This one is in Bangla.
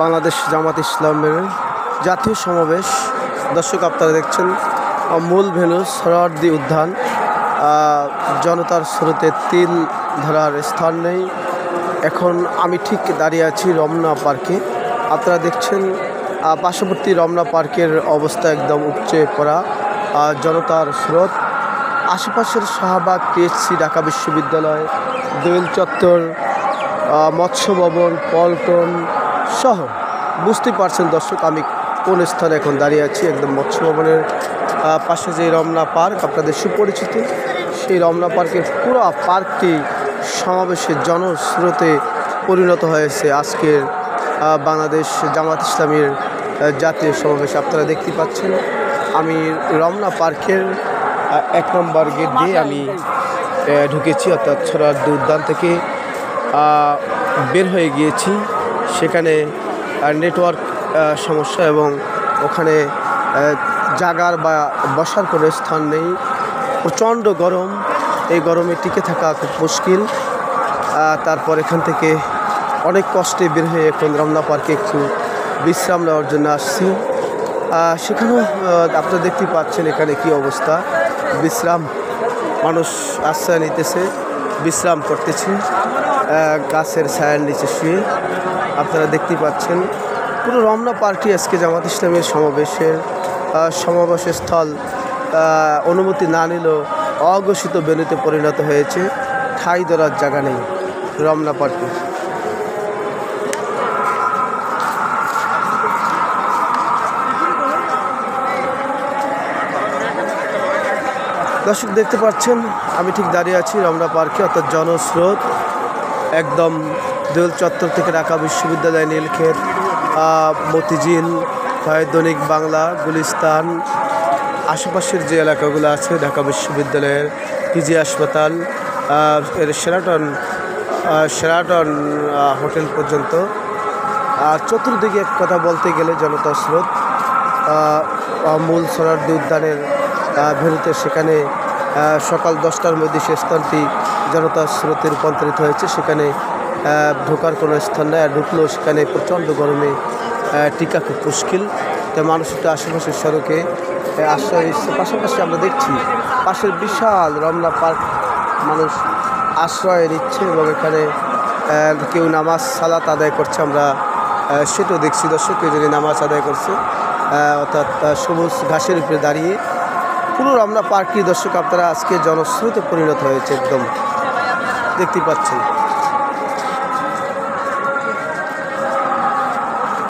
বাংলাদেশ জামাত ইসলামের জাতীয় সমাবেশ। দর্শক আপনারা দেখছেন মূল ভেন্যু সোহরাওয়ার্দী উদ্যান। জনতার স্রোতে তিল ধরার স্থান নেই। এখন আমি ঠিক দাঁড়িয়ে আছি রমনা পার্কে। আপনারা দেখছেন পার্শ্ববর্তী রমনা পার্কের অবস্থা একদম উপচে পড়া জনতার স্রোত। আশেপাশের শাহবাগ, টিএসসি, ঢাকা বিশ্ববিদ্যালয়, দোয়েল চত্বর, মৎস্য ভবন, পল্টন সহ বুঝতেই পারছেন দর্শক আমি কোন স্থানে এখন দাঁড়িয়ে আছি। একদম মৎস্য ভবনের পাশে যে রমনা পার্ক আপনাদের সুপরিচিত, সেই রমনা পার্কের পুরো পার্কটি সমাবেশের জনস্রোতে পরিণত হয়েছে আজকের বাংলাদেশ জামাত ইসলামের জাতীয় সমাবেশ। আপনারা দেখতে পাচ্ছেন আমি রমনা পার্কের 1 নম্বর গেট দিয়ে আমি ঢুকেছি, অর্থাৎ সোহরাওয়ার্দী উদ্যান থেকে বের হয়ে গিয়েছি। সেখানে নেটওয়ার্ক সমস্যা এবং ওখানে জাগার বা বসার কোনো স্থান নেই। প্রচণ্ড গরম, এই গরমে টিকে থাকা খুব মুশকিল। তারপর এখান থেকে অনেক কষ্টে বের হয়ে এখন রমনা পার্কে একটু বিশ্রাম নেওয়ার জন্য আসছি। সেখানেও আপনারা দেখতে পাচ্ছেন এখানে কি অবস্থা। বিশ্রাম, মানুষ আশ্রয় নিতেছে, বিশ্রাম করতেছে গাছের ছায়ার নিচে শুয়ে। আপনারা দেখতে পাচ্ছেন পুরো রমনা পার্কটি আজকে জামাত ইসলামের সমাবেশের স্থল। অনুমতি না নিলেও অঘোষিত ভেন্যুতে পরিণত হয়েছে। ঠাঁই ধরার জায়গা নেই রমনা পার্কে। দর্শক দেখতে পাচ্ছেন আমি ঠিক দাঁড়িয়ে আছি রমনা পার্কে, অর্থাৎ জনস্রোত একদম দোয়েল চত্বর থেকে ঢাকা বিশ্ববিদ্যালয়, নীলক্ষেত, মতিঝিল, দৈনিক বাংলা, গুলিস্তান, আশেপাশের যে এলাকাগুলো আছে, ঢাকা বিশ্ববিদ্যালয়ের পিজি হাসপাতাল, এর শেরাটন হোটেল পর্যন্ত। আর চতুর্দিকে এক কথা বলতে গেলে জনতার স্রোত। মূল সোহরাওয়ার্দী উদ্যানের ভেন্যুতে সেখানে সকাল 10টার মধ্যে সে স্থানটি জনতার স্রোতে রূপান্তরিত হয়েছে। সেখানে ঢোকার কোনো স্থান নেই, আর ঢুকলেও সেখানে প্রচণ্ড গরমে টিকা খুব মুশকিল। তাই মানুষ একটু আশেপাশের সড়কে আশ্রয়। পাশাপাশি আমরা দেখছি পাশের বিশাল রমনা পার্ক মানুষ আশ্রয় নিচ্ছে এবং এখানে কেউ নামাজ সালাত আদায় করছে। আমরা সেটাও দেখছি দর্শক, কেউ যদি নামাজ আদায় করছে, অর্থাৎ সবুজ ঘাসের উপরে দাঁড়িয়ে। পুরো রমনা পার্কটি দর্শক আপনারা আজকে জনস্রোতে পরিণত হয়েছে, একদম দেখতে পাচ্ছেন।